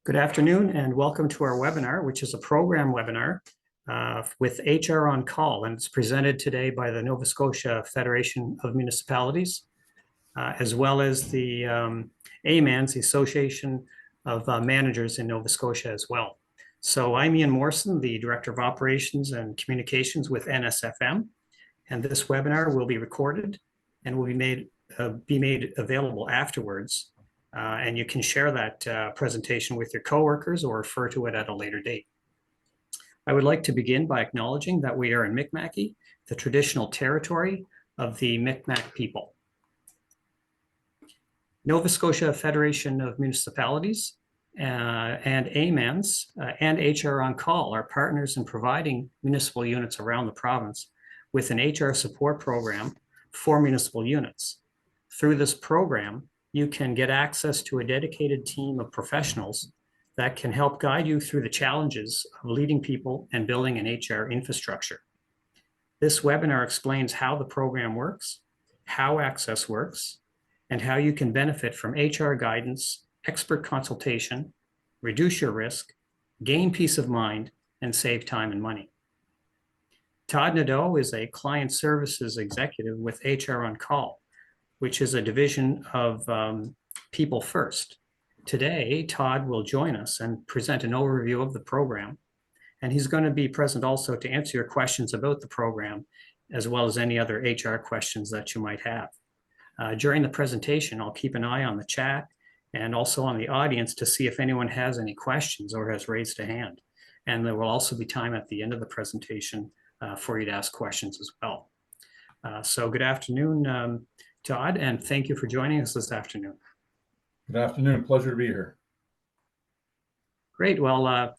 Good afternoon and welcome to our webinar, which is a program webinar with HR OnCall, and it's presented today by the Nova Scotia Federation of Municipalities, as well as the AMANS, the Association of Managers in Nova Scotia as well. So I'm Ian Morrison, the Director of Operations and Communications with NSFM, and this webinar will be recorded and will be made available afterwards. And you can share that presentation with your coworkers or refer to it at a later date. I would like to begin by acknowledging that we are in Mi'kma'ki, the traditional territory of the Mi'kmaq people. Nova Scotia Federation of Municipalities and AMANS and HR OnCall are partners in providing municipal units around the province with an HR support program for municipal units. Through this program, you can get access to a dedicated team of professionals that can help guide you through the challenges of leading people and building an HR infrastructure. This webinar explains how the program works, how access works, and how you can benefit from HR guidance, expert consultation, reduce your risk, gain peace of mind, and save time and money. Todd Nadeau is a client services executive with HR OnCall, which is a division of People First. Today, Todd will join us and present an overview of the program, and he's going to be present also to answer your questions about the program, as well as any other HR questions that you might have. During the presentation, I'll keep an eye on the chat and also on the audience to see if anyone has any questions or has raised a hand. And there will also be time at the end of the presentation for you to ask questions as well. So good afternoon, Todd, and thank you for joining us this afternoon. Good afternoon. Pleasure to be here. Great. Well,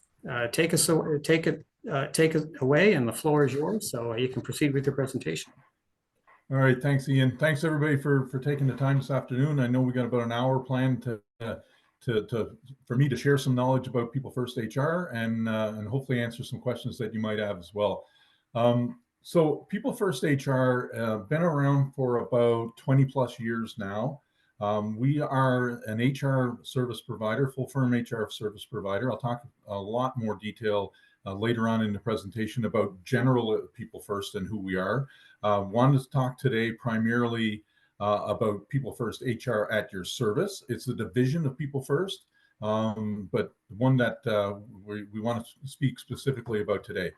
take it away, and the floor is yours. So you can proceed with your presentation. All right. Thanks, Ian. Thanks everybody for taking the time this afternoon. I know we got about an hour planned for me to share some knowledge about People First HR and hopefully answer some questions that you might have as well. So People First HR been around for about 20 plus years now. We are an HR service provider, full firm HR service provider. I'll talk a lot more detail later on in the presentation about general People First and who we are. Wanted to talk today primarily about People First HR at your service. It's a division of People First, but one that we want to speak specifically about today.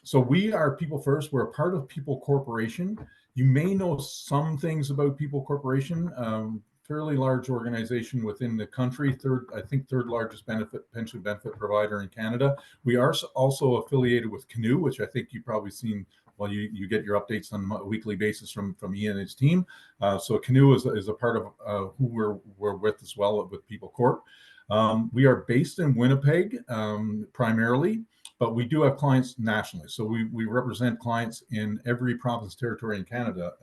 So we are People First. We're a part of People Corporation. You may know some things about People Corporation, fairly large organization within the country, third largest pension benefit provider in Canada. We are also affiliated with Canoe, which I think you've probably seen. Well, you get your updates on a weekly basis from Ian and his team. So Canoe is a part of who we're with as well with People Corp. We are based in Winnipeg primarily, but we do have clients nationally. So we represent clients in every province, territory in Canada,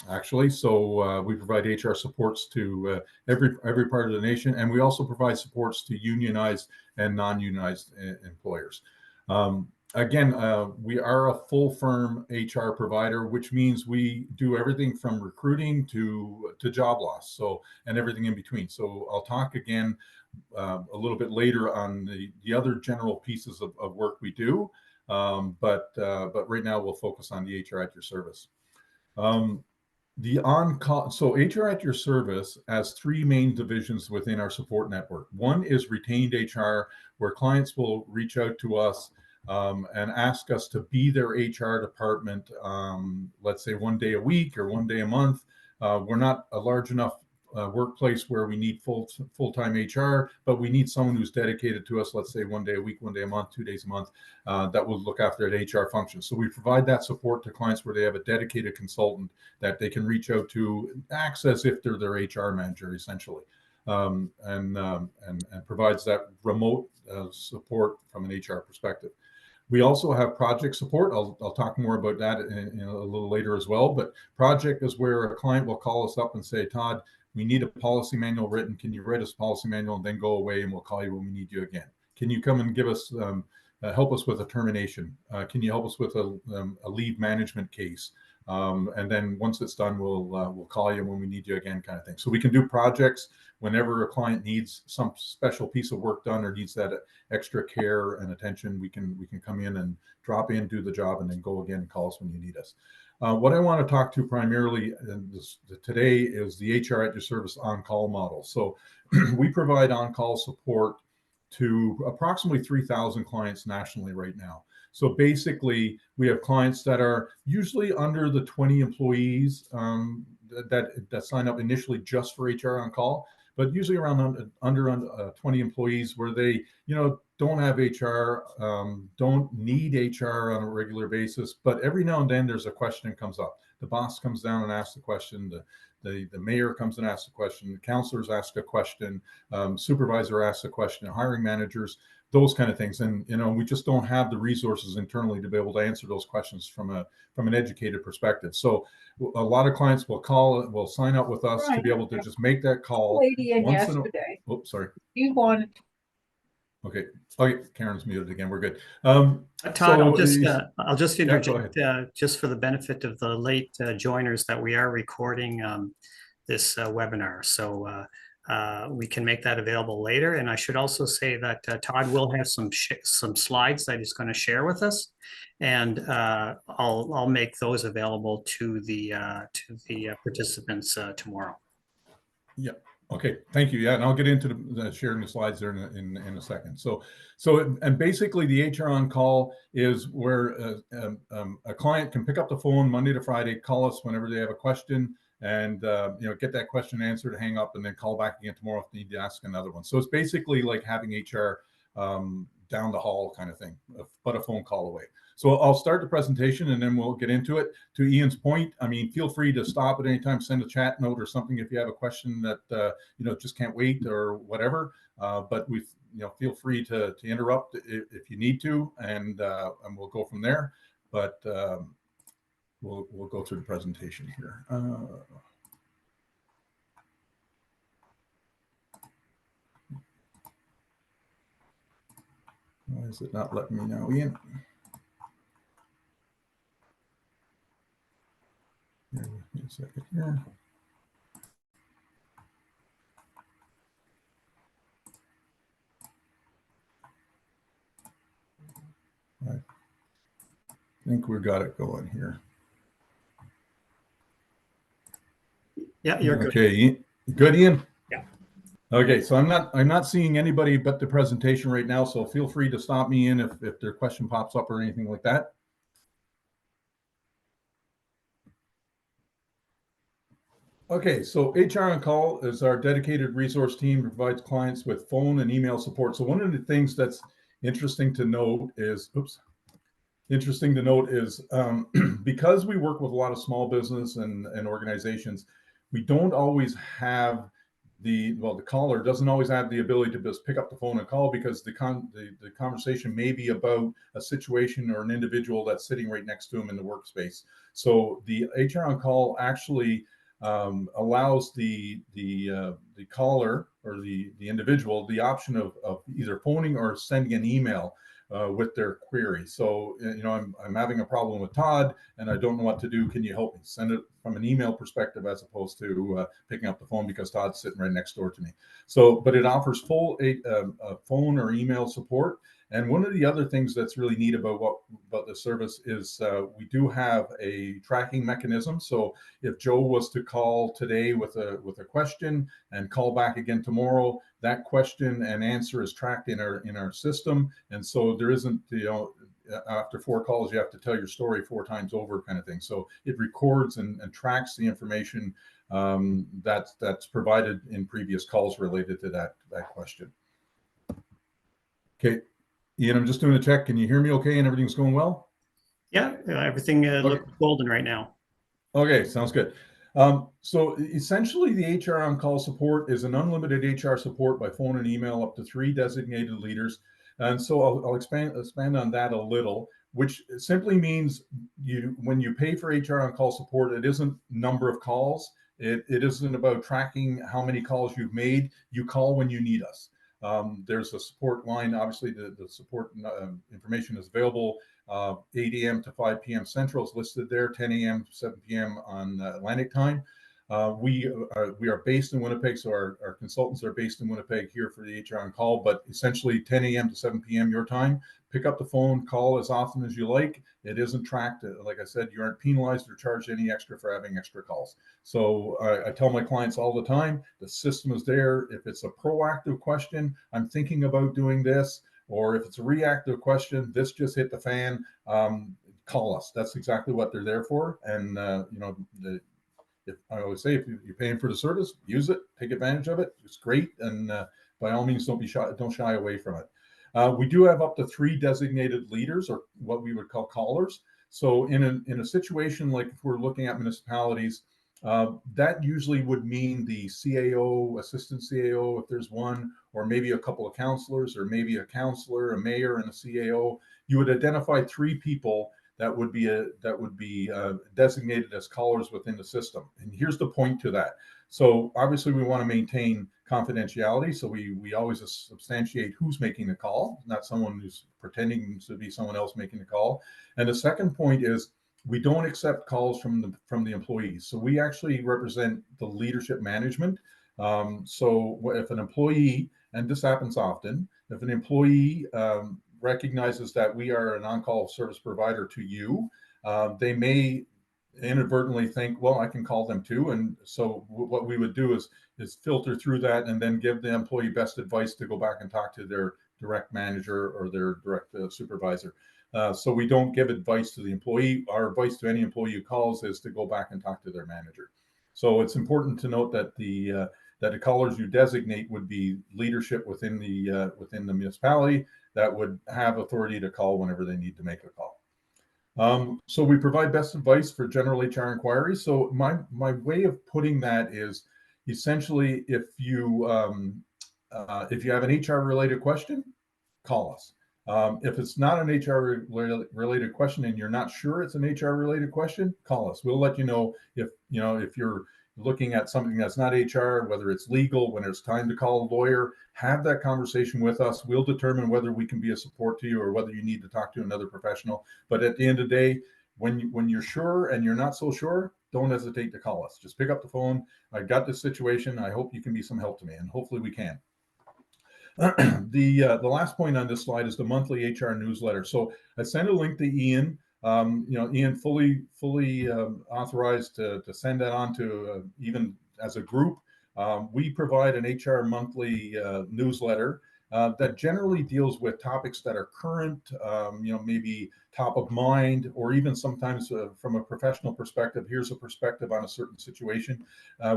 actually. So we provide HR supports to every part of the nation, and we also provide supports to unionized and non-unionized employers. Again, we are a full firm HR provider, which means we do everything from recruiting to job loss, and everything in between. So I'll talk again a little bit later on the other general pieces of work we do, but right now we'll focus on the HR at your service. The on-call, so HR at your service has three main divisions within our support network. One is retained HR, where clients will reach out to us and ask us to be their HR department, let's say one day a week or one day a month. We're not a large enough workplace where we need full-time HR, but we need someone who's dedicated to us, let's say one day a week, one day a month, 2 days a month, that will look after an HR function. So we provide that support to clients where they have a dedicated consultant that they can reach out to, access if they're their HR manager, essentially, and provides that remote support from an HR perspective. We also have project support. I'll talk more about that in a little later as well. But project is where a client will call us up and say, Todd, we need a policy manual written. Can you write us a policy manual and then go away and we'll call you when we need you again? Can you come and give us, help us with a termination? Can you help us with a leave management case? And then once it's done, we'll call you when we need you again, kind of thing. So we can do projects whenever a client needs some special piece of work done or needs that extra care and attention. We can come in and drop in, do the job, and then go again and call us when you need us. What I want to talk to primarily today is the HR at your service on-call model. So we provide on-call support to approximately 3,000 clients nationally right now. So basically, we have clients that are usually under the 20 employees that sign up initially just for HR on call, but usually around under 20 employees where they, don't have HR, don't need HR on a regular basis, but every now and then there's a question that comes up. The boss comes down and asks the question. The mayor comes and asks a question. The counselors ask a question. Supervisor asks a question. Hiring managers, those kind of things. And we just don't have the resources internally to be able to answer those questions from an educated perspective. So a lot of clients will sign up with us to be able to just make that call. Lady in yesterday. Oops, sorry. You wanted. Okay. Karen's muted again. We're good. Todd, I'll just interject just for the benefit of the late joiners that we are recording this webinar. So we can make that available later. And I should also say that Todd will have some slides that he's going to share with us, and I'll make those available to the participants tomorrow. Yeah. Okay. Thank you. Yeah, and I'll get into the sharing the slides there in a second. So and basically the HR on call is where a client can pick up the phone Monday to Friday, call us whenever they have a question, and get that question answered, hang up, and then call back again tomorrow if they need to ask another one. So it's basically like having HR down the hall kind of thing, but a phone call away. So I'll start the presentation and then we'll get into it. To Ian's point, I mean, feel free to stop at any time, send a chat note or something if you have a question that just can't wait or whatever. But feel free to interrupt if you need to, and we'll go from there. But we'll go through the presentation here. Why is it not letting me now, Ian? Give me a second here. I think we got it going here. Yeah, you're good. Okay, good, Ian? Yeah. Okay, so I'm not seeing anybody but the presentation right now, so feel free to stop me in if their question pops up or anything like that. Okay, so HR on Call is our dedicated resource team that provides clients with phone and email support. So one of the things that's interesting to note is, because we work with a lot of small business and organizations, we don't always have the caller doesn't always have the ability to just pick up the phone and call, because the conversation may be about a situation or an individual that's sitting right next to him in the workspace. So the HR on Call actually allows the caller or the individual the option of either phoning or sending an email with their query. So, I'm having a problem with Todd and I don't know what to do. Can you help me? Send it from an email perspective as opposed to picking up the phone because Todd's sitting right next door to me. So, but it offers full phone or email support. And one of the other things that's really neat about the service is we do have a tracking mechanism. So if Joe was to call today with a question and call back again tomorrow, that question and answer is tracked in our system. And so there isn't, after 4 calls, you have to tell your story 4 times over kind of thing. So it records and tracks the information that's provided in previous calls related to that question. Okay. Ian, I'm just doing a check. Can you hear me okay and everything's going well? Yeah, everything looks golden right now. Okay, sounds good. So essentially the HR on-call support is an unlimited HR support by phone and email up to 3 designated leaders. And so I'll expand on that a little, which simply means when you pay for HR on-call support, it isn't number of calls. It isn't about tracking how many calls you've made. You call when you need us. There's a support line. Obviously, the support information is available 8 a.m. to 5 p.m. Central is listed there, 10 a.m. to 7 p.m. on Atlantic time. We are based in Winnipeg, so our consultants are based in Winnipeg here for the HR OnCall, but essentially 10 a.m. to 7 p.m. your time. Pick up the phone, call as often as you like. It isn't tracked. Like I said, you aren't penalized or charged any extra for having extra calls. So I tell my clients all the time, the system is there. If it's a proactive question, I'm thinking about doing this, or if it's a reactive question, this just hit the fan, call us. That's exactly what they're there for. And, I always say, if you're paying for the service, use it, take advantage of it. It's great. And by all means, don't shy away from it. We do have up to 3 designated leaders, or what we would call callers. So in a situation like if we're looking at municipalities, that usually would mean the CAO, assistant CAO, if there's one, or maybe a couple of counselors, or maybe a counselor, a mayor, and a CAO. You would identify 3 people that would be designated as callers within the system. And here's the point to that. So obviously we want to maintain confidentiality. So we always substantiate who's making the call, not someone who's pretending to be someone else making the call. And the second point is we don't accept calls from the employees. So we actually represent the leadership management. So if an employee, and this happens often, if an employee recognizes that we are an on-call service provider to you, they may inadvertently think, well, I can call them too. And so what we would do is filter through that and then give the employee best advice to go back and talk to their direct manager or their direct supervisor. So we don't give advice to the employee. Our advice to any employee who calls is to go back and talk to their manager. So it's important to note that the callers you designate would be leadership within the municipality that would have authority to call whenever they need to make a call. So we provide best advice for general HR inquiries. So my way of putting that is essentially if you have an HR related question, call us. If it's not an HR related question and you're not sure it's an HR related question, call us. We'll let you know if you're looking at something that's not HR, whether it's legal, when it's time to call a lawyer, have that conversation with us. We'll determine whether we can be a support to you or whether you need to talk to another professional. But at the end of the day, when you're sure and you're not so sure, don't hesitate to call us. Just pick up the phone. I got this situation. I hope you can be some help to me, and hopefully we can. The last point on this slide is the monthly HR newsletter. So I sent a link to Ian. Ian fully authorized to send that on to even as a group. We provide an HR monthly newsletter that generally deals with topics that are current, maybe top of mind, or even sometimes from a professional perspective, here's a perspective on a certain situation.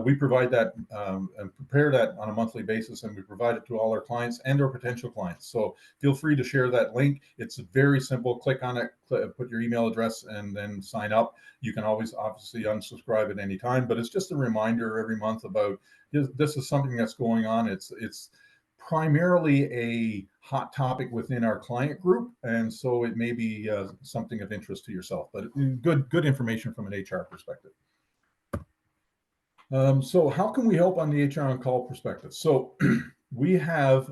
We provide that and prepare that on a monthly basis, and we provide it to all our clients and our potential clients. So feel free to share that link. It's very simple. Click on it, put your email address, and then sign up. You can always obviously unsubscribe at any time, but it's just a reminder every month about this is something that's going on. It's primarily a hot topic within our client group, and so it may be something of interest to yourself, but good information from an HR perspective. So how can we help on the HR OnCall perspective? So we have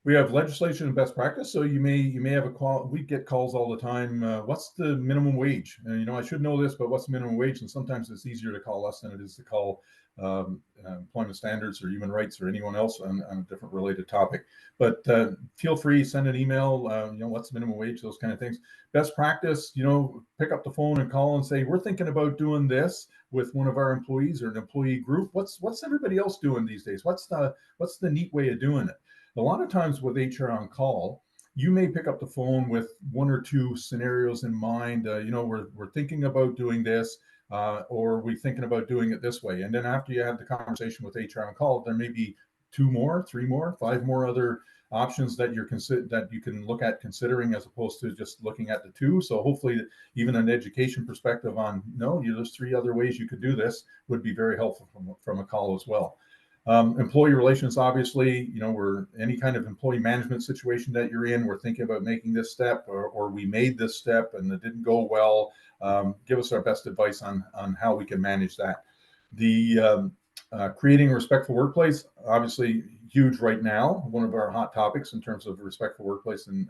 legislation and best practice. So you may have a call. We get calls all the time. What's the minimum wage? And, I should know this, but what's the minimum wage? And sometimes it's easier to call us than it is to call employment standards or human rights or anyone else on a different related topic. But feel free, send an email. What's the minimum wage? Those kind of things. Best practice. Pick up the phone and call and say, we're thinking about doing this with one of our employees or an employee group. What's everybody else doing these days? What's the neat way of doing it? A lot of times with HR OnCall, you may pick up the phone with 1 or 2 scenarios in mind. We're thinking about doing this, or we're thinking about doing it this way. And then after you have the conversation with HR OnCall, there may be 2 more, 3 more, 5 more other options that you can look at considering, as opposed to just looking at the 2. So hopefully, even an education perspective on there's 3 other ways you could do this would be very helpful from a call as well. Employee relations, obviously, we're any kind of employee management situation that you're in, we're thinking about making this step, or we made this step and it didn't go well. Give us our best advice on how we can manage that. The creating a respectful workplace, obviously huge right now, one of our hot topics in terms of respectful workplace and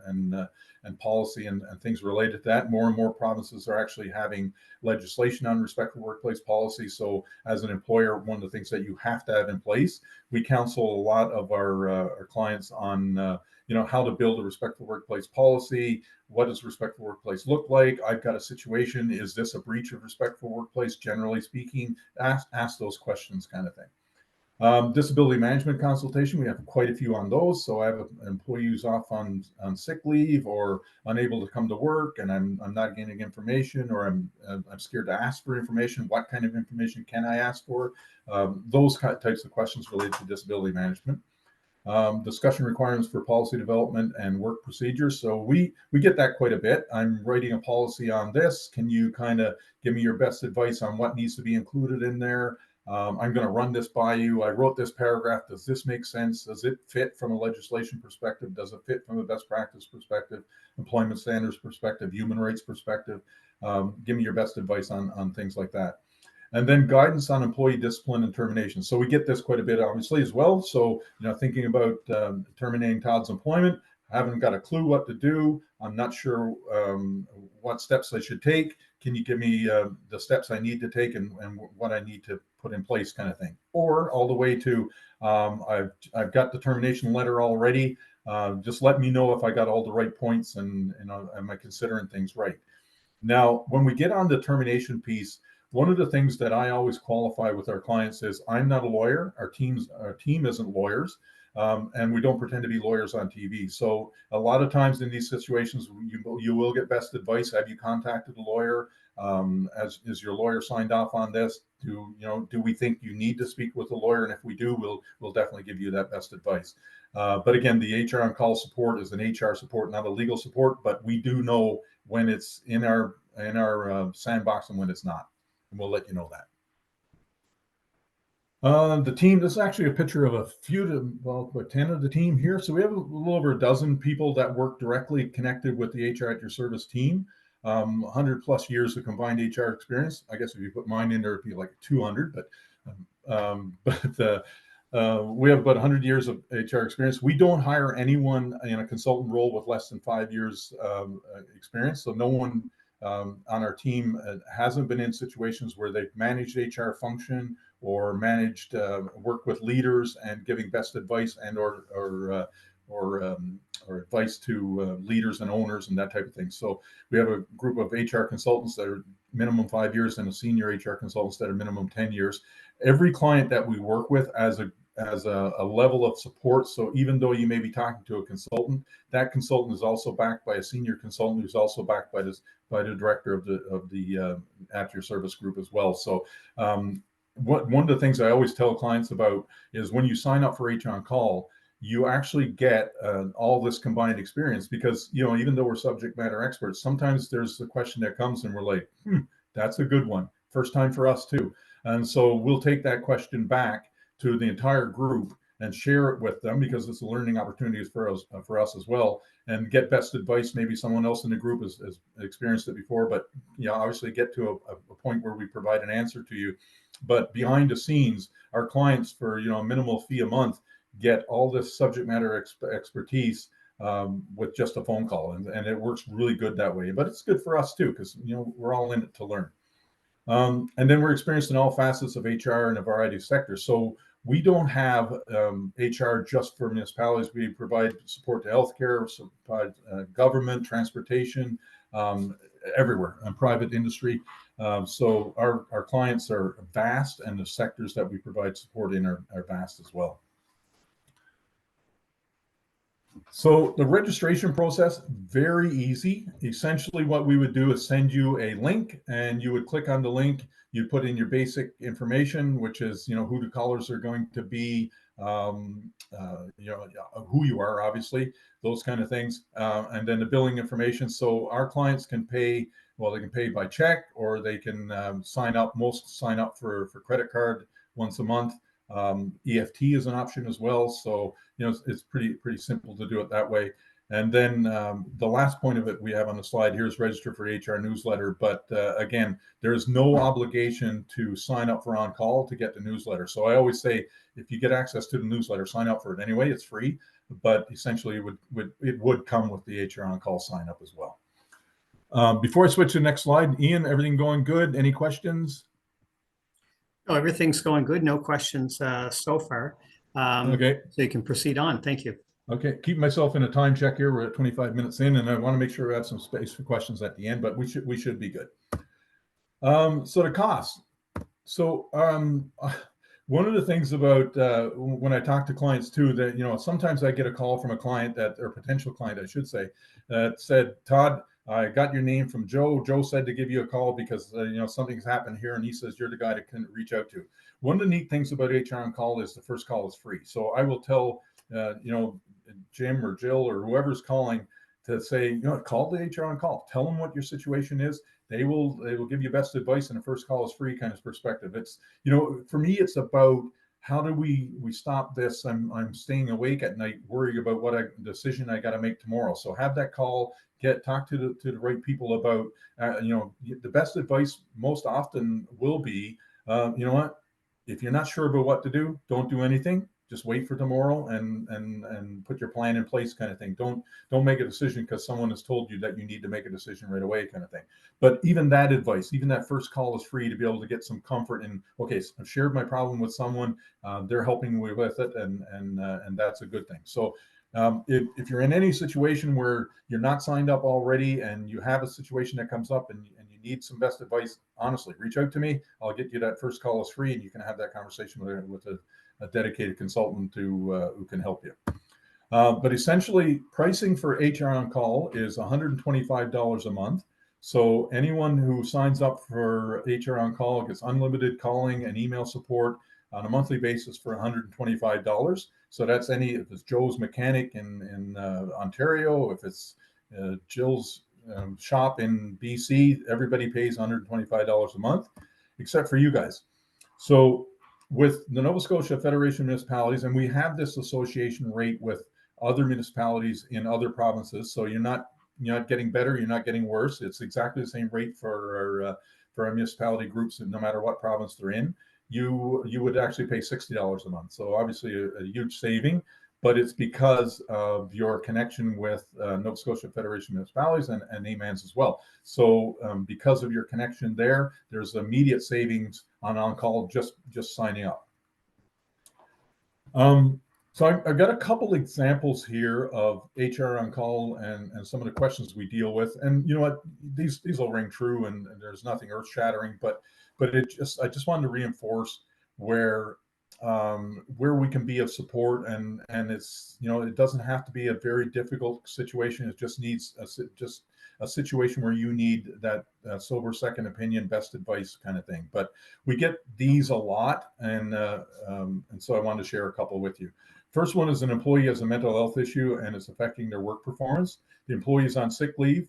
policy and things related to that. More and more provinces are actually having legislation on respectful workplace policy. So as an employer, one of the things that you have to have in place, we counsel a lot of our clients on how to build a respectful workplace policy. What does respectful workplace look like? I've got a situation. Is this a breach of respectful workplace? Generally speaking, ask those questions, kind of thing. Disability management consultation, we have quite a few on those. So I have an employee who's off on sick leave or unable to come to work, and I'm not getting information, or I'm scared to ask for information. What kind of information can I ask for? Those types of questions related to disability management. Discussion requirements for policy development and work procedures. So we get that quite a bit. I'm writing a policy on this. Can you kind of give me your best advice on what needs to be included in there? I'm going to run this by you. I wrote this paragraph. Does this make sense? Does it fit from a legislation perspective? Does it fit from a best practice perspective, employment standards perspective, human rights perspective? Give me your best advice on things like that. And then guidance on employee discipline and termination. So we get this quite a bit, obviously, as well. So, thinking about terminating Todd's employment, I haven't got a clue what to do. I'm not sure what steps I should take. Can you give me the steps I need to take and what I need to put in place, kind of thing? Or all the way to I've got the termination letter already. Just let me know if I got all the right points and am I considering things right? Now, when we get on the termination piece, one of the things that I always qualify with our clients is I'm not a lawyer. Our team isn't lawyers, and we don't pretend to be lawyers on TV. So a lot of times in these situations, you will get best advice. Have you contacted a lawyer? Is your lawyer signed off on this? Do we think you need to speak with a lawyer? And if we do, we'll definitely give you that best advice. But again, the HR OnCall support is an HR support, not a legal support. But we do know when it's in our sandbox and when it's not. And we'll let you know that. The team, this is actually a picture of about 10 of the team here. So we have a little over a dozen people that work directly connected with the HR at Your Service team. 100 plus years of combined HR experience. I guess if you put mine in there, it'd be like 200, but we have about 100 years of HR experience. We don't hire anyone in a consultant role with less than 5 years experience. So no one on our team hasn't been in situations where they've managed HR function or managed work with leaders and giving best advice and or advice to leaders and owners and that type of thing. So we have a group of HR consultants that are minimum 5 years and a senior HR consultants that are minimum 10 years. Every client that we work with as a level of support. So even though you may be talking to a consultant, that consultant is also backed by a senior consultant who's also backed by the director of the At Your Service group as well. So one of the things I always tell clients about is when you sign up for HR OnCall, you actually get all this combined experience because, even though we're subject matter experts, sometimes there's a question that comes and we're like, that's a good one. First time for us too. And so we'll take that question back to the entire group and share it with them because it's a learning opportunity for us as well, and get best advice. Maybe someone else in the group has experienced it before, but obviously get to a point where we provide an answer to you. But behind the scenes, our clients for a minimal fee a month get all this subject matter expertise with just a phone call, and it works really good that way. But it's good for us too because we're all in it to learn. And then we're experienced in all facets of HR in a variety of sectors. So we don't have HR just for municipalities. We provide support to healthcare, support government, transportation, everywhere, and private industry. So our clients are vast, and the sectors that we provide support in are vast as well. So the registration process, very easy. Essentially what we would do is send you a link, and you would click on the link. You put in your basic information, which is, who the callers are going to be, who you are, obviously, those kind of things. And then the billing information. So our clients can pay, they can pay by check, or they can sign up for credit card once a month. EFT is an option as well. So, it's pretty simple to do it that way. And then the last point of it we have on the slide here is register for HR newsletter. But again, there's no obligation to sign up for OnCall to get the newsletter. So I always say, if you get access to the newsletter, sign up for it anyway. It's free, but essentially it would come with the HR OnCall sign up as well. Before I switch to the next slide, Ian, everything going good? Any questions? Oh, everything's going good. No questions so far. Okay. So you can proceed on. Thank you. Okay, keep myself in a time check here. We're at 25 minutes in, and I want to make sure we have some space for questions at the end, but we should be good. So the cost. So one of the things about when I talk to clients too, that sometimes I get a call from a client or potential client, I should say, that said, Todd, I got your name from Joe. Joe said to give you a call because something's happened here, and he says you're the guy to reach out to. One of the neat things about HR OnCall is the first call is free. So I will tell Jim or Jill or whoever's calling to say, call the HR OnCall. Tell them what your situation is. They will give you best advice, and the first call is free kind of perspective. It's for me, it's about how do we stop this? I'm staying awake at night worrying about what decision I got to make tomorrow. So have that call. Talk to the right people about the best advice most often will be if you're not sure about what to do, don't do anything. Just wait for tomorrow and put your plan in place, kind of thing. Don't make a decision because someone has told you that you need to make a decision right away, kind of thing. But even that advice, even that first call is free to be able to get some comfort in. Okay, so I've shared my problem with someone, they're helping me with it, and that's a good thing. So if you're in any situation where you're not signed up already and you have a situation that comes up and you need some best advice, honestly, reach out to me. I'll get you that first call is free, and you can have that conversation with a dedicated consultant who can help you. But essentially, pricing for HR OnCall is $125 a month. So anyone who signs up for HR OnCall gets unlimited calling and email support on a monthly basis for $125. So that's if it's Joe's mechanic in Ontario, if it's Jill's shop in BC, everybody pays $125 a month, except for you guys. So with the Nova Scotia Federation of Municipalities, and we have this association rate with other municipalities in other provinces. So you're not getting better, you're not getting worse. It's exactly the same rate for our municipality groups, no matter what province they're in. You would actually pay $60 a month. So obviously a huge saving, but it's because of your connection with Nova Scotia Federation of Municipalities and AMANS as well. So because of your connection there's immediate savings on OnCall just signing up. So I've got a couple examples here of HR OnCall and some of the questions we deal with. And you know what, these will ring true, and there's nothing earth shattering, but I just wanted to reinforce where we can be of support, and it's it doesn't have to be a very difficult situation. It just needs just a situation where you need that sober second opinion, best advice kind of thing. But we get these a lot, and so I wanted to share a couple with you. First one is an employee has a mental health issue and it's affecting their work performance. The employee is on sick leave,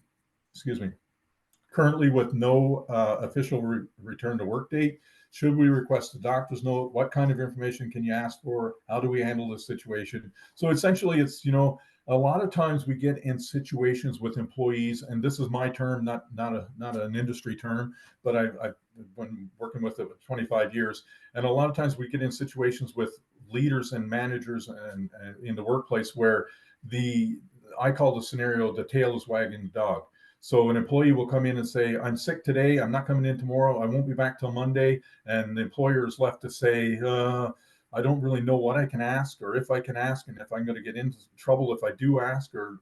currently with no official return to work date. Should we request a doctor's note? What kind of information can you ask for? How do we handle this situation? So essentially, it's a lot of times we get in situations with employees, and this is my term, not an industry term, but I've been working with it for 25 years, and a lot of times we get in situations with leaders and managers and in the workplace where I call the scenario the tail is wagging the dog. So an employee will come in and say, I'm sick today, I'm not coming in tomorrow, I won't be back till Monday. And the employer is left to say, I don't really know what I can ask or if I can ask, and if I'm going to get into trouble if I do ask or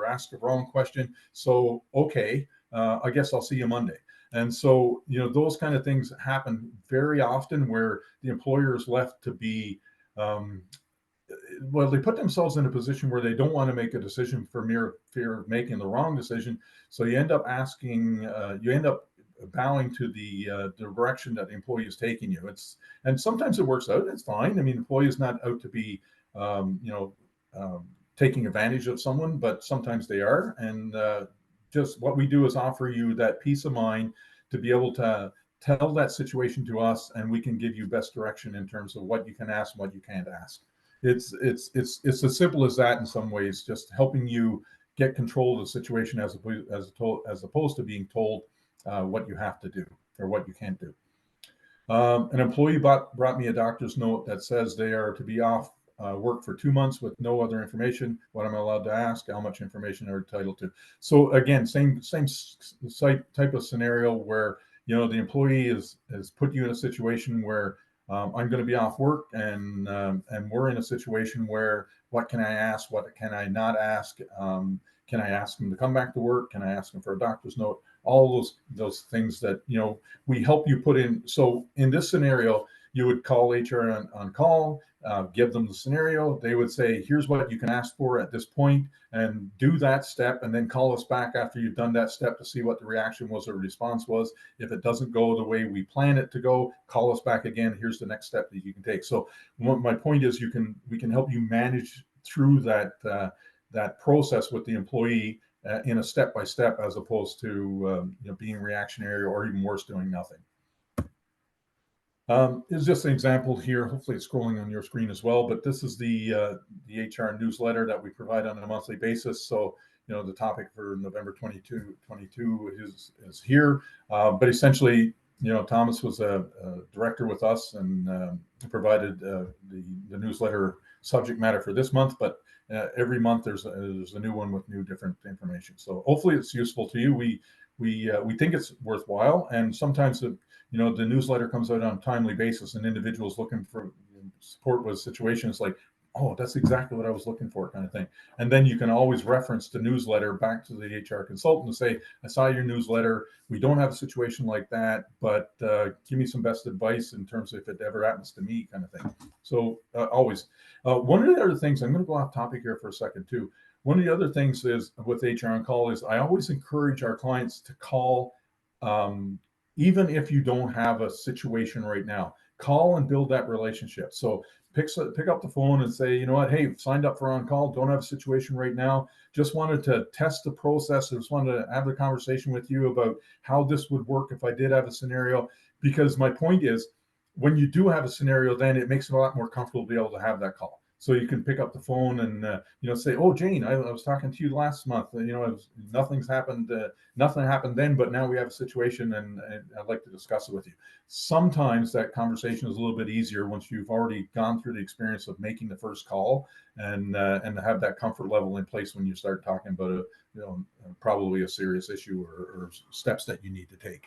ask a wrong question. So, okay, I guess I'll see you Monday. And so, those kind of things happen very often where the employer is left to be, they put themselves in a position where they don't want to make a decision for mere fear of making the wrong decision. So you end up bowing to the direction that the employee is taking you. And sometimes it works out. It's fine. I mean, the employee is not out to be, taking advantage of someone, but sometimes they are. And just what we do is offer you that peace of mind to be able to tell that situation to us, and we can give you best direction in terms of what you can ask and what you can't ask. it's as simple as that in some ways, just helping you get control of the situation as opposed to being told what you have to do or what you can't do. An employee brought me a doctor's note that says they are to be off work for 2 months with no other information. What am I allowed to ask? How much information are entitled to? So again, same type of scenario where the employee is put you in a situation where I'm going to be off work, and we're in a situation where what can I ask? What can I not ask? Can I ask them to come back to work? Can I ask them for a doctor's note? All those things that we help you put in. So in this scenario, you would call HR on call, give them the scenario. They would say, here's what you can ask for at this point, and do that step, and then call us back after you've done that step to see what the reaction was or response was. If it doesn't go the way we plan it to go, call us back again. Here's the next step that you can take. So my point is, we can help you manage through that process with the employee in a step-by-step, as opposed to being reactionary, or even worse, doing nothing. It's just an example here. Hopefully it's scrolling on your screen as well, but this is the HR newsletter that we provide on a monthly basis. So the topic for November 2022 is here, but essentially Thomas was a director with us and provided the newsletter subject matter for this month, but every month there's a new one with new different information. So hopefully it's useful to you. We think it's worthwhile, and sometimes the newsletter comes out on a timely basis, and individuals looking for support with situations like, oh, that's exactly what I was looking for, kind of thing. And then you can always reference the newsletter back to the HR consultant and say, I saw your newsletter. We don't have a situation like that, but give me some best advice in terms of if it ever happens to me, kind of thing. So always. One of the other things, I'm going to go off topic here for a second too. One of the other things is with HR OnCall is I always encourage our clients to call, even if you don't have a situation right now. Call and build that relationship. So pick up the phone and say, you know what, hey, signed up for OnCall, don't have a situation right now, just wanted to test the process, just wanted to have a conversation with you about how this would work if I did have a scenario. Because my point is, when you do have a scenario, then it makes it a lot more comfortable to be able to have that call. So you can pick up the phone and say, oh, Jane, I was talking to you last month. Nothing happened then, but now we have a situation, and I'd like to discuss it with you. Sometimes that conversation is a little bit easier once you've already gone through the experience of making the first call, and have that comfort level in place when you start talking about probably a serious issue or steps that you need to take.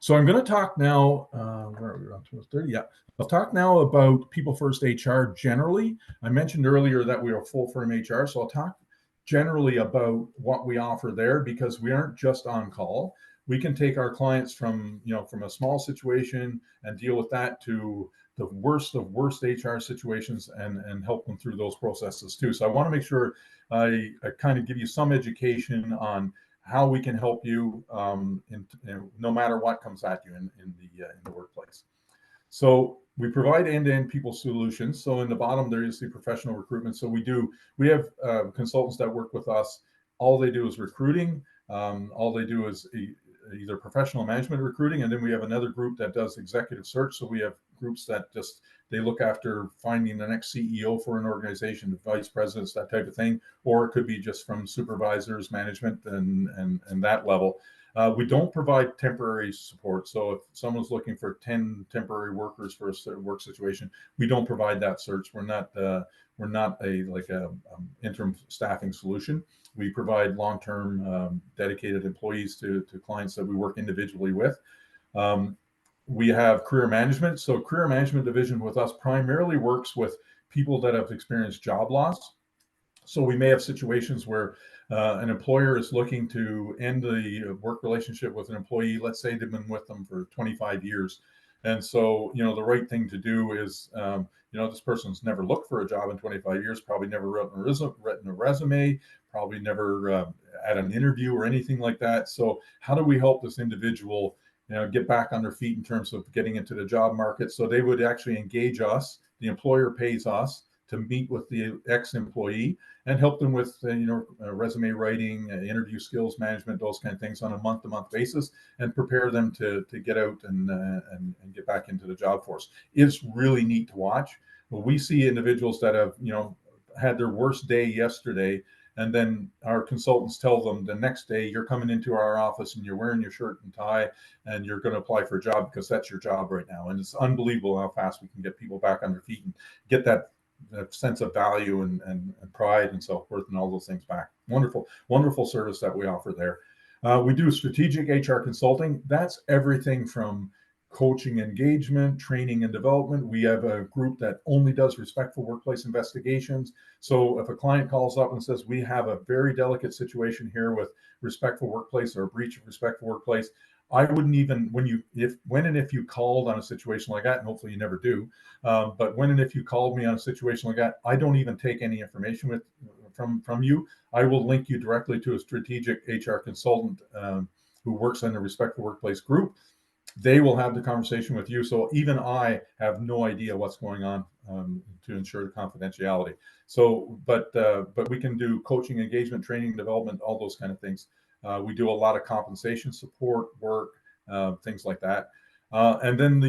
So I'm going to talk now. Where are we on 12:30? Yeah, I'll talk now about People First HR generally. I mentioned earlier that we are full firm HR, so I'll talk generally about what we offer there, because we aren't just on call. We can take our clients from a small situation and deal with that to the worst of worst HR situations and help them through those processes too. So I want to make sure I kind of give you some education on how we can help you no matter what comes at you in the workplace. So we provide end-to-end people solutions. So in the bottom there is the professional recruitment. So we have consultants that work with us. All they do is recruiting. All they do is either professional management recruiting, and then we have another group that does executive search. So we have groups that they look after finding the next CEO for an organization, vice presidents, that type of thing, or it could be just from supervisors, management, and that level. We don't provide temporary support. So if someone's looking for 10 temporary workers for a work situation, we don't provide that search. We're not a interim staffing solution. We provide long-term dedicated employees to clients that we work individually with. We have career management. So career management division with us primarily works with people that have experienced job loss. So we may have situations where an employer is looking to end the work relationship with an employee. Let's say they've been with them for 25 years. And so, the right thing to do is, this person's never looked for a job in 25 years, probably never written a resume, probably never had an interview or anything like that. So how do we help this individual get back on their feet in terms of getting into the job market? So they would actually engage us. The employer pays us to meet with the ex-employee and help them with resume writing, interview skills management, those kind of things on a month-to-month basis, and prepare them to get out and get back into the job force. It's really neat to watch. Well, we see individuals that have, had their worst day yesterday, and then our consultants tell them the next day, you're coming into our office and you're wearing your shirt and tie and you're going to apply for a job because that's your job right now. And it's unbelievable how fast we can get people back on their feet and get that sense of value and pride and so forth and all those things back. Wonderful service that we offer there. We do strategic HR consulting. That's everything from coaching engagement, training and development. We have a group that only does respectful workplace investigations. So if a client calls up and says, we have a very delicate situation here with respectful workplace or breach of respectful workplace, I wouldn't even, when and if you called on a situation like that, and hopefully you never do, but when and if you called me on a situation like that, I don't even take any information from you. I will link you directly to a strategic HR consultant who works in the respectful workplace group. They will have the conversation with you. So even I have no idea what's going on to ensure the confidentiality. So, but we can do coaching, engagement, training, development, all those kind of things. We do a lot of compensation support work, things like that. And then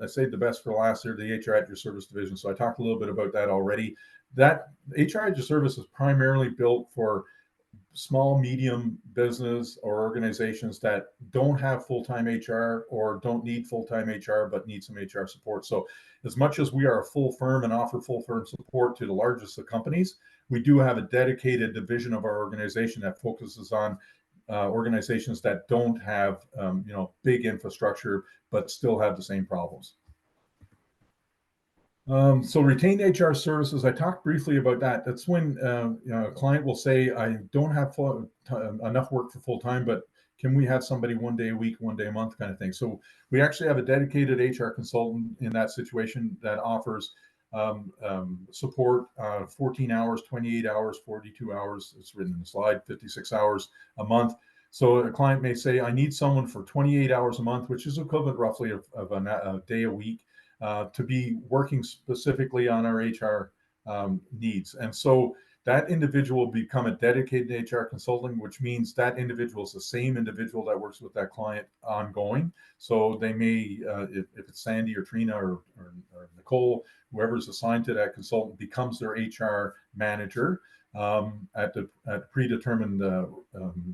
I saved the best for last here, the HR at Your Service division. So I talked a little bit about that already. That HR at Your Service is primarily built for small, medium business or organizations that don't have full-time HR or don't need full-time HR, but need some HR support. So as much as we are a full firm and offer full firm support to the largest of companies, we do have a dedicated division of our organization that focuses on organizations that don't have, big infrastructure, but still have the same problems. So retained HR services, I talked briefly about that. That's when a client will say, I don't have enough work for full time, but can we have somebody one day a week, one day a month kind of thing? So we actually have a dedicated HR consultant in that situation that offers support 14 hours, 28 hours, 42 hours. It's written in the slide, 56 hours a month. So a client may say, I need someone for 28 hours a month, which is equivalent roughly of a day a week. To be working specifically on our HR needs. And so that individual will become a dedicated HR consultant, which means that individual is the same individual that works with that client ongoing. So they may, if it's Sandy or Trina or Nicole, whoever's assigned to that consultant becomes their HR manager at predetermined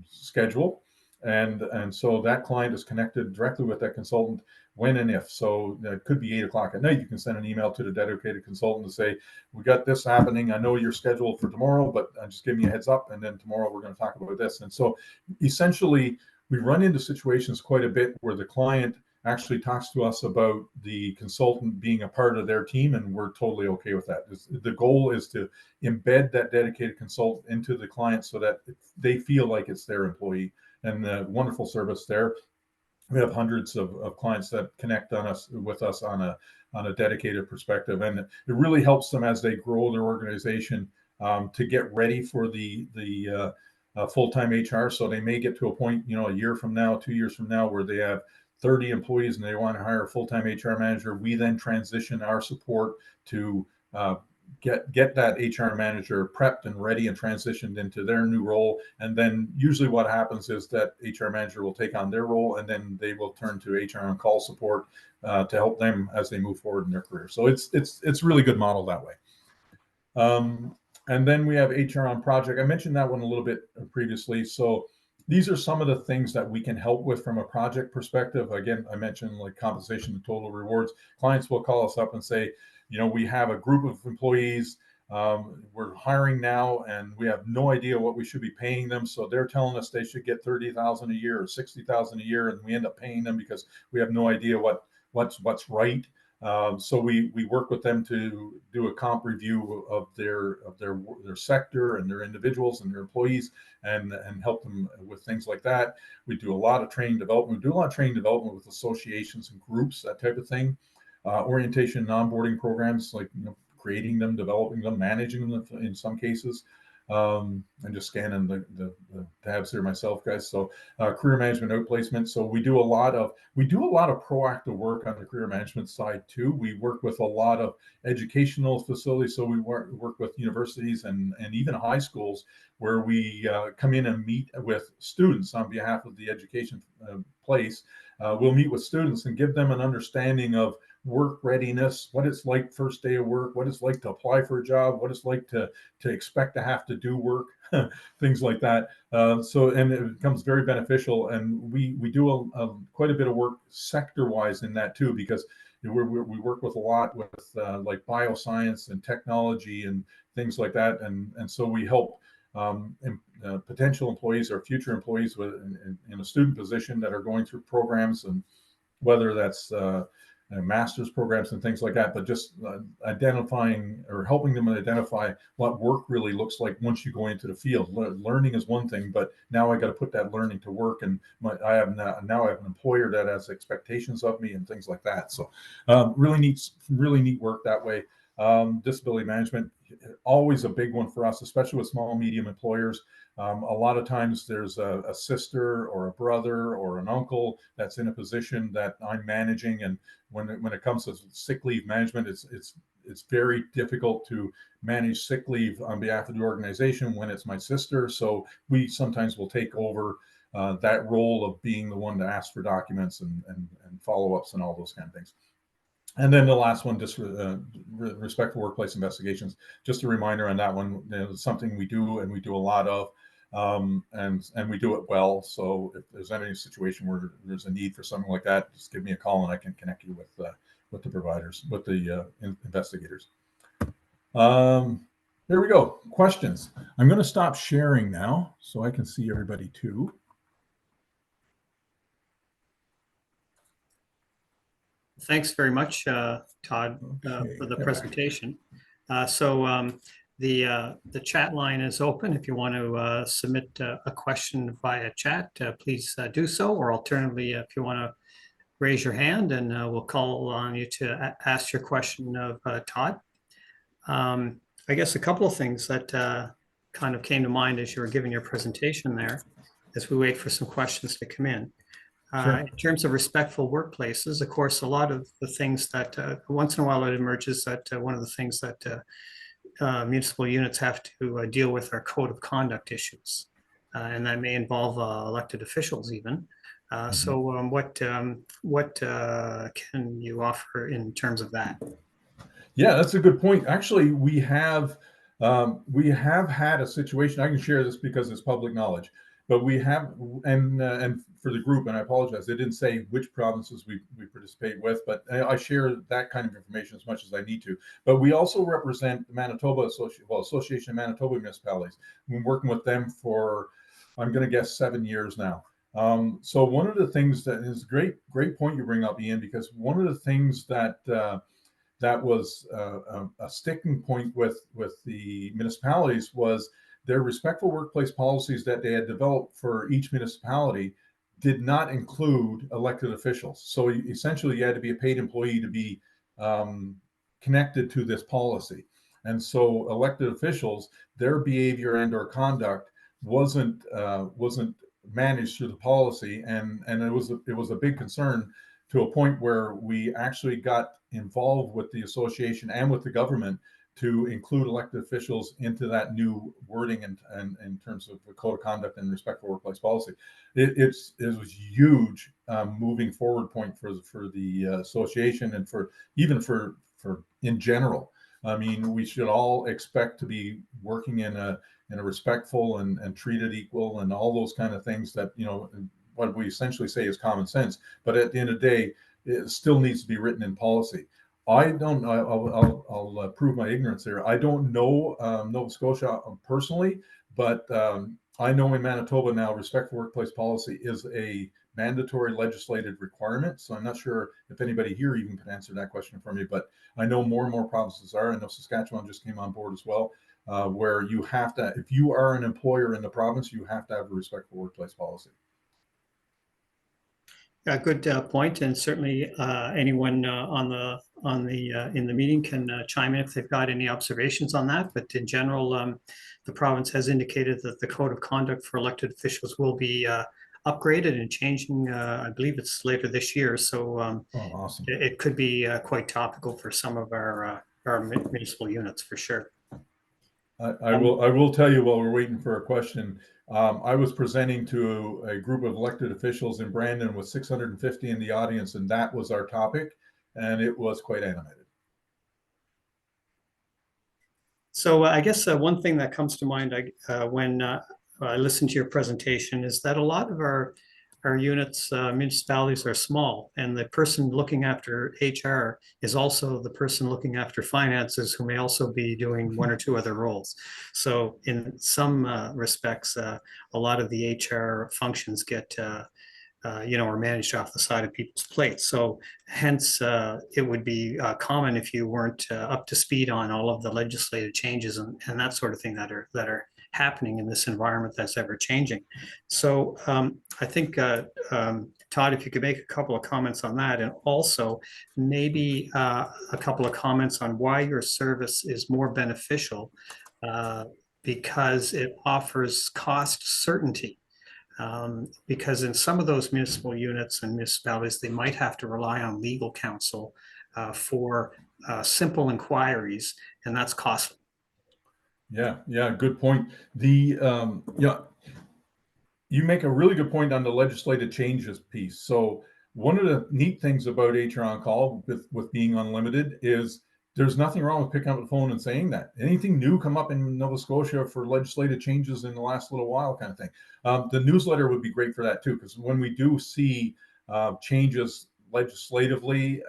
schedule. And so that client is connected directly with that consultant when and if. So it could be 8 o'clock at night. You can send an email to the dedicated consultant to say, we got this happening. I know you're scheduled for tomorrow, but I'm just giving you a heads up. And then tomorrow we're going to talk about this. And so essentially we run into situations quite a bit where the client actually talks to us about the consultant being a part of their team, and we're totally okay with that. The goal is to embed that dedicated consultant into the client so that they feel like it's their employee. And the wonderful service there. We have hundreds of clients that connect with us on a dedicated perspective, and it really helps them as they grow their organization to get ready for the full-time HR. So they may get to a point, a year from now, 2 years from now, where they have 30 employees and they want to hire a full-time HR manager. We then transition our support to get that HR manager prepped and ready and transitioned into their new role. And then usually what happens is that HR manager will take on their role, and then they will turn to HR OnCall support to help them as they move forward in their career. So it's a really good model that way. And then we have HR on project. I mentioned that one a little bit previously. So these are some of the things that we can help with from a project perspective. Again, I mentioned like compensation and total rewards. Clients will call us up and say, we have a group of employees, we're hiring now, and we have no idea what we should be paying them. So they're telling us they should get $30,000 a year or $60,000 a year, and we end up paying them because we have no idea what's right. So we work with them to do a comp review of their sector and their individuals and their employees, and help them with things like that. We do a lot of training development. We do a lot of training development with associations and groups, that type of thing. Orientation and onboarding programs, like creating them, developing them, managing them in some cases. I'm just scanning the tabs here myself, guys. So career management outplacement. So we do a lot of proactive work on the career management side too. We work with a lot of educational facilities. So we work with universities and even high schools where we come in and meet with students on behalf of the education place. We'll meet with students and give them an understanding of work readiness, what it's like first day of work, what it's like to apply for a job, what it's like to expect to have to do work, things like that. And it becomes very beneficial. And we do quite a bit of work sector-wise in that too, because we work with a lot with like bioscience and technology and things like that. And so we help potential employees or future employees in a student position that are going through programs, and whether that's master's programs and things like that, but just identifying or helping them identify what work really looks like once you go into the field. Learning is one thing, but now I got to put that learning to work, and I have an employer that has expectations of me and things like that. So really neat work that way. Disability management, always a big one for us, especially with small, medium employers. A lot of times there's a sister or a brother or an uncle that's in a position that I'm managing, and when it comes to sick leave management, it's very difficult to manage sick leave on behalf of the organization when it's my sister. So we sometimes will take over that role of being the one to ask for documents and follow-ups and all those kind of things. And then the last one, just respectful workplace investigations. Just a reminder on that one, it's something we do, and we do a lot of, and we do it well. So if there's any situation where there's a need for something like that, just give me a call and I can connect you with the providers, with the investigators. There we go. Questions. I'm going to stop sharing now so I can see everybody too. Thanks very much, Todd, for the presentation. The chat line is open. If you want to submit a question via chat, please do so, or alternatively, if you want to raise your hand, and we'll call on you to ask your question of Todd. I guess a couple of things that kind of came to mind as you were giving your presentation there, as we wait for some questions to come in. Sure. In terms of respectful workplaces, of course, a lot of the things that once in a while it emerges that one of the things that municipal units have to deal with are code of conduct issues. And that may involve elected officials even. So what can you offer in terms of that? Yeah, that's a good point. Actually, we have had a situation. I can share this because it's public knowledge. But we have, and for the group, and I apologize, they didn't say which provinces we participate with, but I share that kind of information as much as I need to. But we also represent the Manitoba Association of Manitoba Municipalities. We've been working with them for, I'm going to guess, 7 years now. So one of the things that is great point you bring up, Ian, because one of the things that was a sticking point with the municipalities was their respectful workplace policies that they had developed for each municipality did not include elected officials. So essentially, you had to be a paid employee to be connected to this policy. And so elected officials, their behavior and/or conduct wasn't managed through the policy, and it was a big concern, to a point where we actually got involved with the association and with the government to include elected officials into that new wording and in terms of the code of conduct and respectful workplace policy. It was huge moving forward point for the association, and for in general. I mean, we should all expect to be working in a respectful and treated equal and all those kind of things that, what we essentially say is common sense. But at the end of the day, it still needs to be written in policy. I'll prove my ignorance here. I don't know Nova Scotia personally, but I know in Manitoba now, respectful workplace policy is a mandatory legislated requirement. So I'm not sure if anybody here even can answer that question for me, but I know more and more provinces are. I know Saskatchewan just came on board as well, where you have to, if you are an employer in the province, you have to have a respectful workplace policy. A good point, and certainly anyone in the meeting can chime in if they've got any observations on that. But in general, the province has indicated that the code of conduct for elected officials will be upgraded and changing. I believe it's later this year, so awesome. It could be quite topical for some of our municipal units for sure. I will tell you, while we're waiting for a question, I was presenting to a group of elected officials in Brandon with 650 in the audience, and that was our topic. and it was quite animated. So I guess one thing that comes to mind when I listen to your presentation is that a lot of our units, municipalities are small, and the person looking after HR is also the person looking after finances, who may also be doing one or two other roles. So in some respects, a lot of the HR functions get are managed off the side of people's plates. So hence, it would be common if you weren't up to speed on all of the legislative changes and that sort of thing that are happening in this environment that's ever changing. So I think, Todd, if you could make a couple of comments on that, and also maybe a couple of comments on why your service is more beneficial, because it offers cost certainty. Because in some of those municipal units and municipalities, they might have to rely on legal counsel for simple inquiries, and that's costly. Yeah, good point. You make a really good point on the legislative changes piece. So one of the neat things about HR OnCall with being unlimited is there's nothing wrong with picking up the phone and saying that. Anything new come up in Nova Scotia for legislative changes in the last little while, kind of thing. The newsletter would be great for that too, because when we do see changes legislatively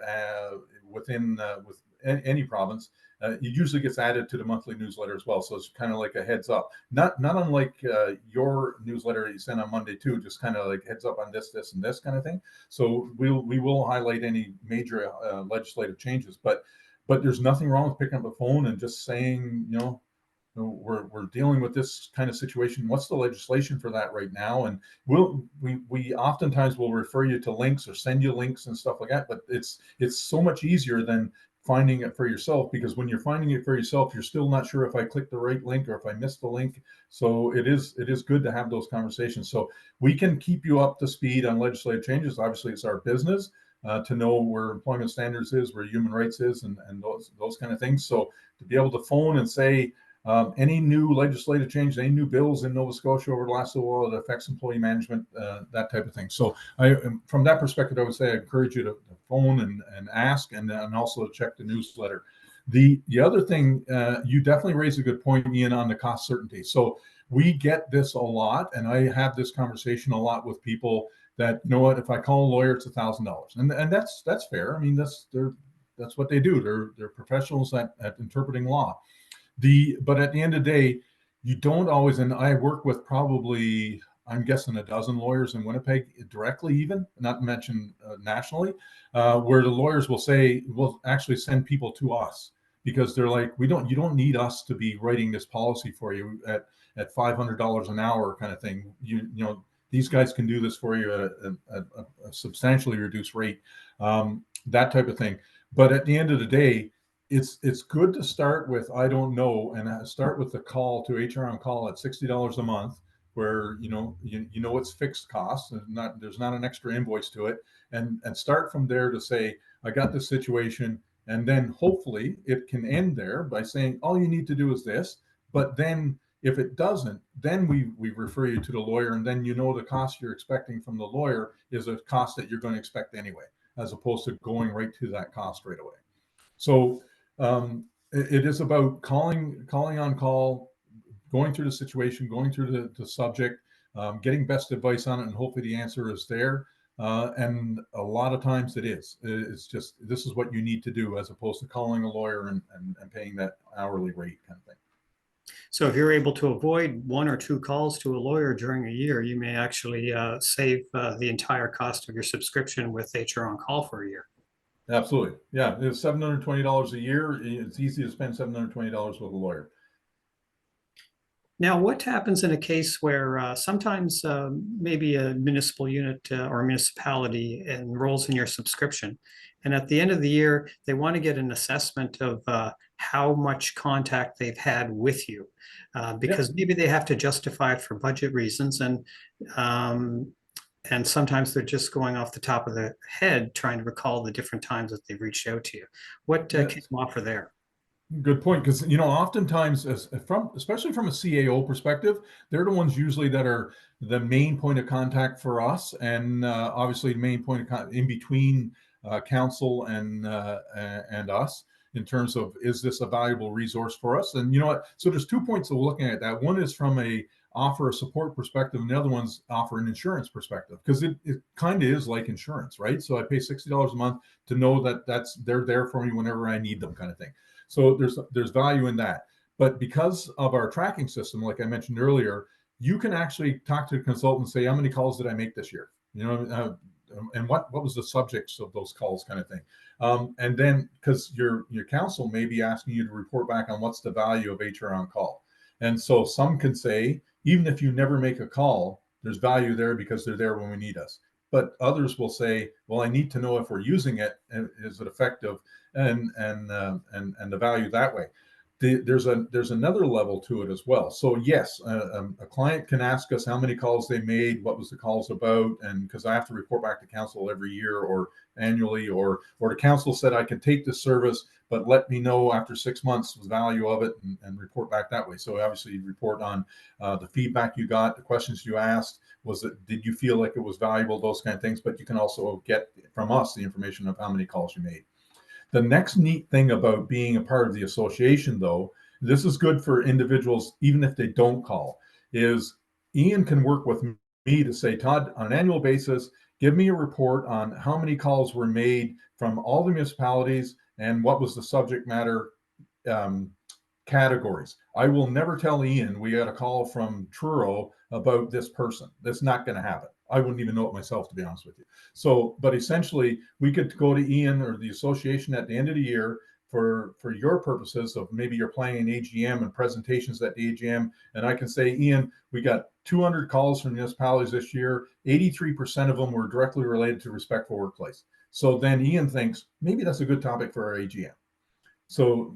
within with any province, it usually gets added to the monthly newsletter as well. So it's kind of like a heads up, not unlike your newsletter that you send on Monday too, just kind of like heads up on this, and this kind of thing. So we will highlight any major legislative changes, but there's nothing wrong with picking up the phone and just saying, we're dealing with this kind of situation. What's the legislation for that right now? And we oftentimes will refer you to links or send you links and stuff like that. But it's so much easier than finding it for yourself, because when you're finding it for yourself, you're still not sure if I clicked the right link or if I missed the link. So it is good to have those conversations. So we can keep you up to speed on legislative changes. Obviously, it's our business to know where employment standards is, where human rights is, and those kind of things. So to be able to phone and say any new legislative change, any new bills in Nova Scotia over the last little while that affects employee management, that type of thing. So from that perspective, I would say I encourage you to phone and ask, and also check the newsletter. The other thing, you definitely raised a good point, Ian, on the cost certainty. So we get this a lot, and I have this conversation a lot with people that, what, if I call a lawyer, it's $1,000, and that's fair. I mean, that's what they do. They're professionals at interpreting law. But at the end of the day, you don't always, and I work with probably, I'm guessing, a dozen lawyers in Winnipeg directly, even not mention nationally, where the lawyers will actually send people to us, because they're like, you don't need us to be writing this policy for you at $500 an hour kind of thing. These guys can do this for you at a substantially reduced rate, that type of thing. But at the end of the day, it's good to start with, I don't know, and start with the call to HR OnCall at $60 a month, where it's fixed costs and there's not an extra invoice to it, and start from there to say, I got this situation, and then hopefully it can end there by saying all you need to do is this. But then if it doesn't, then we refer you to the lawyer, and then the cost you're expecting from the lawyer is a cost that you're going to expect anyway, as opposed to going right to that cost right away. So it is about calling on call, going through the situation, going through the subject, getting best advice on it, and hopefully the answer is there. And a lot of times it's just, this is what you need to do, as opposed to calling a lawyer and paying that hourly rate kind of thing. So if you're able to avoid one or two calls to a lawyer during a year, you may actually save the entire cost of your subscription with HR OnCall for a year. Absolutely. Yeah. It's $720 a year. It's easy to spend $720 with a lawyer. Now, what happens in a case where sometimes maybe a municipal unit or a municipality enrolls in your subscription, and at the end of the year, they want to get an assessment of how much contact they've had with you, because maybe they have to justify it for budget reasons, and sometimes they're just going off the top of their head trying to recall the different times that they've reached out to you. What can you offer there? Good point, because oftentimes, especially from a CAO perspective, they're the ones usually that are the main point of contact for us, and obviously the main point of contact in between council and us in terms of, is this a valuable resource for us? And you know what? So there's 2 points that we're looking at that. One is from a offer a support perspective, and the other one's offer an insurance perspective, because it kind of is like insurance, right? So I pay $60 a month to know that they're there for me whenever I need them, kind of thing. So there's value in that. But because of our tracking system, like I mentioned earlier, you can actually talk to a consultant and say, how many calls did I make this year? And what was the subjects of those calls, kind of thing. And then, because your council may be asking you to report back on what's the value of HR OnCall. And so some can say, even if you never make a call, there's value there because they're there when we need us. But others will say, well, I need to know if we're using it, and is it effective, and the value that way. There's another level to it as well. So yes, a client can ask us how many calls they made, what was the calls about, and because I have to report back to council every year or annually, or the council said I could take this service, but let me know after 6 months the value of it, and report back that way. So obviously you report on the feedback you got, the questions you asked, did you feel like it was valuable, those kind of things. But you can also get from us the information of how many calls you made. The next neat thing about being a part of the association, though, this is good for individuals, even if they don't call, is Ian can work with me to say, Todd, on an annual basis, give me a report on how many calls were made from all the municipalities and what was the subject matter categories. I will never tell Ian we got a call from Truro about this person. That's not going to happen. I wouldn't even know it myself, to be honest with you. So, but essentially, we could go to Ian or the association at the end of the year for your purposes of maybe you're planning an AGM and presentations at the AGM, and I can say, Ian, we got 200 calls from municipalities this year. 83% of them were directly related to respectful workplace. So then Ian thinks maybe that's a good topic for our AGM. So,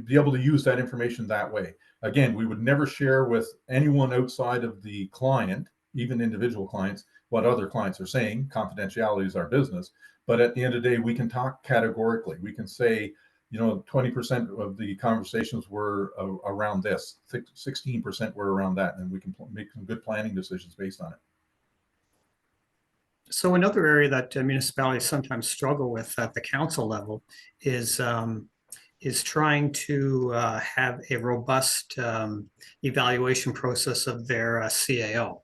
be able to use that information that way. Again, we would never share with anyone outside of the client, even individual clients, what other clients are saying. Confidentiality is our business. But at the end of the day, we can talk categorically. We can say, 20% of the conversations were around this, 16% were around that, and we can make some good planning decisions based on it. So another area that municipalities sometimes struggle with at the council level is trying to have a robust evaluation process of their CAO,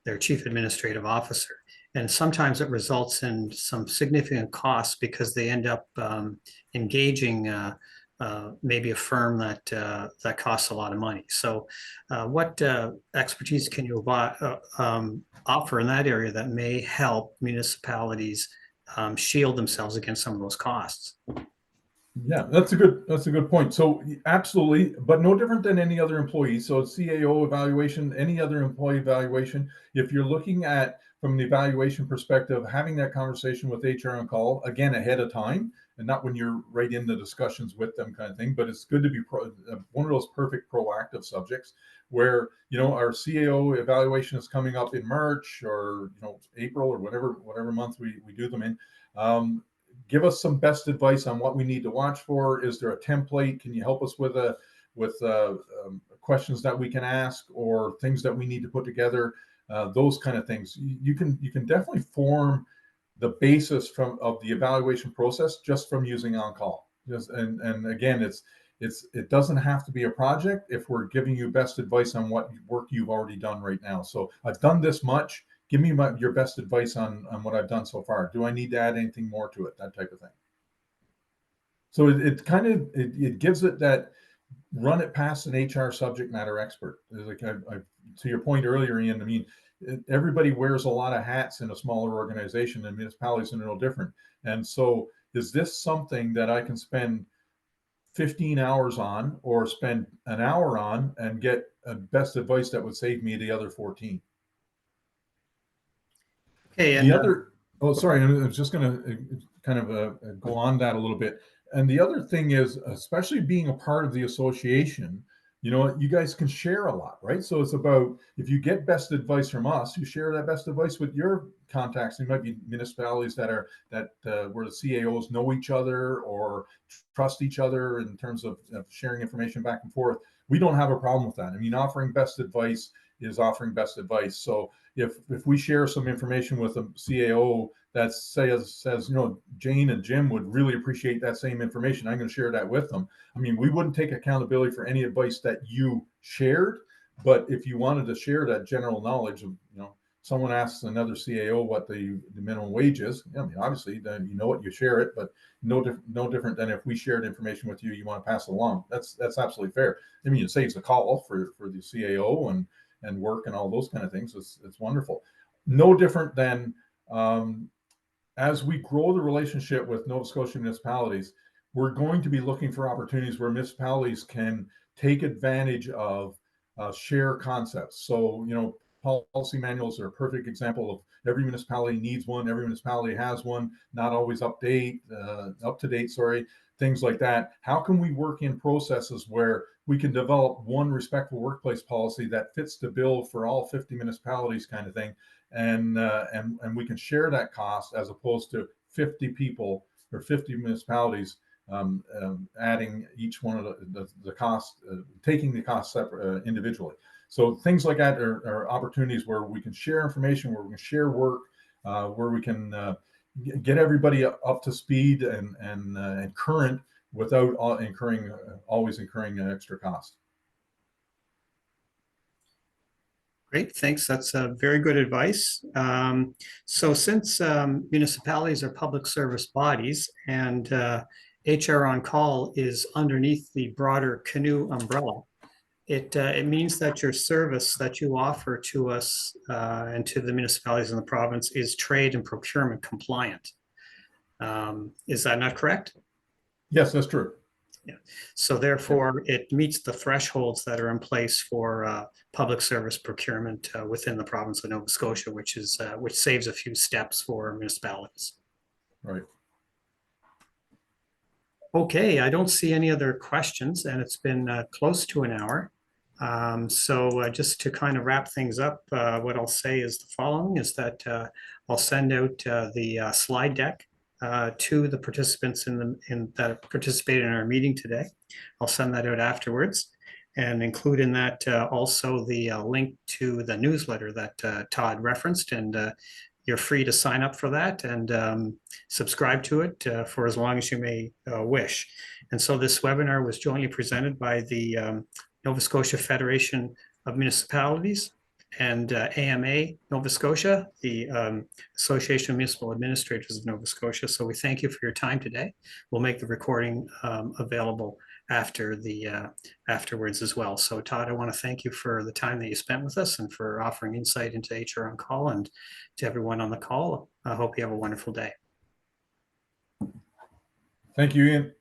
their Chief Administrative Officer. And sometimes it results in some significant costs because they end up engaging maybe a firm that costs a lot of money. So what expertise can you offer in that area that may help municipalities shield themselves against some of those costs? Yeah, that's a good point. So absolutely, but no different than any other employee. So CAO evaluation, any other employee evaluation, if you're looking at from the evaluation perspective, having that conversation with HR OnCall, again, ahead of time, and not when you're right in the discussions with them, kind of thing. But it's good to be one of those perfect proactive subjects where, our CAO evaluation is coming up in March or, April or whatever month we do them in. Give us some best advice on what we need to watch for. Is there a template? Can you help us with questions that we can ask or things that we need to put together? Those kind of things. You can definitely form the basis of the evaluation process just from using OnCall. And again, it doesn't have to be a project if we're giving you best advice on what work you've already done right now. So I've done this much. Give me your best advice on what I've done so far. Do I need to add anything more to it? That type of thing. So it gives it that run it past an HR subject matter expert. Like to your point earlier, Ian, I mean, everybody wears a lot of hats in a smaller organization, and municipalities are no different. And so is this something that I can spend 15 hours on or spend an hour on and get best advice that would save me the other 14? Okay, and sorry, I was just going to kind of go on that a little bit. And the other thing is, especially being a part of the association, you guys can share a lot, right? So it's about, if you get best advice from us, you share that best advice with your contacts. There might be municipalities where the CAOs know each other or trust each other in terms of sharing information back and forth. We don't have a problem with that. I mean, offering best advice is offering best advice. So if we share some information with a CAO that says, you know, Jane and Jim would really appreciate that same information. I'm going to share that with them. I mean, we wouldn't take accountability for any advice that you shared, but if you wanted to share that general knowledge of, you know, someone asks another CAO what the minimum wage is, I mean, obviously, then you know it, you share it, but no different than if we shared information with you, you want to pass it along. That's absolutely fair. I mean, it saves the call for the CAO and work and all those kind of things. It's wonderful. No different than as we grow the relationship with Nova Scotia municipalities, we're going to be looking for opportunities where municipalities can take advantage of share concepts. So, you know, policy manuals are a perfect example of every municipality needs one, every municipality has one, not always up to date, sorry, things like that. How can we work in processes where we can develop one respectful workplace policy that fits the bill for all 50 municipalities kind of thing, and we can share that cost as opposed to 50 people or 50 municipalities adding each one of the cost, taking the cost separate individually. So things like that are opportunities where we can share information, where we can share work, where we can get everybody up to speed and current without always incurring an extra cost. Great, thanks. That's very good advice. So since municipalities are public service bodies and HR OnCall is underneath the broader canoe umbrella, it means that your service that you offer to us and to the municipalities in the province is trade and procurement compliant. Is that not correct? Yes, that's true. Yeah. So therefore, it meets the thresholds that are in place for public service procurement within the province of Nova Scotia, which saves a few steps for municipalities. Right. Okay, I don't see any other questions, and it's been close to an hour. So just to kind of wrap things up, what I'll say is the following, is that I'll send out the slide deck to the participants that participated in our meeting today. I'll send that out afterwards and include in that also the link to the newsletter that Todd referenced, and you're free to sign up for that and subscribe to it for as long as you may wish. And so this webinar was jointly presented by the Nova Scotia Federation of Municipalities and AMA Nova Scotia, the Association of Municipal Administrators of Nova Scotia. So we thank you for your time today. We'll make the recording available afterwards as well. So Todd, I want to thank you for the time that you spent with us and for offering insight into HR OnCall, and to everyone on the call, I hope you have a wonderful day. Thank you, Ian.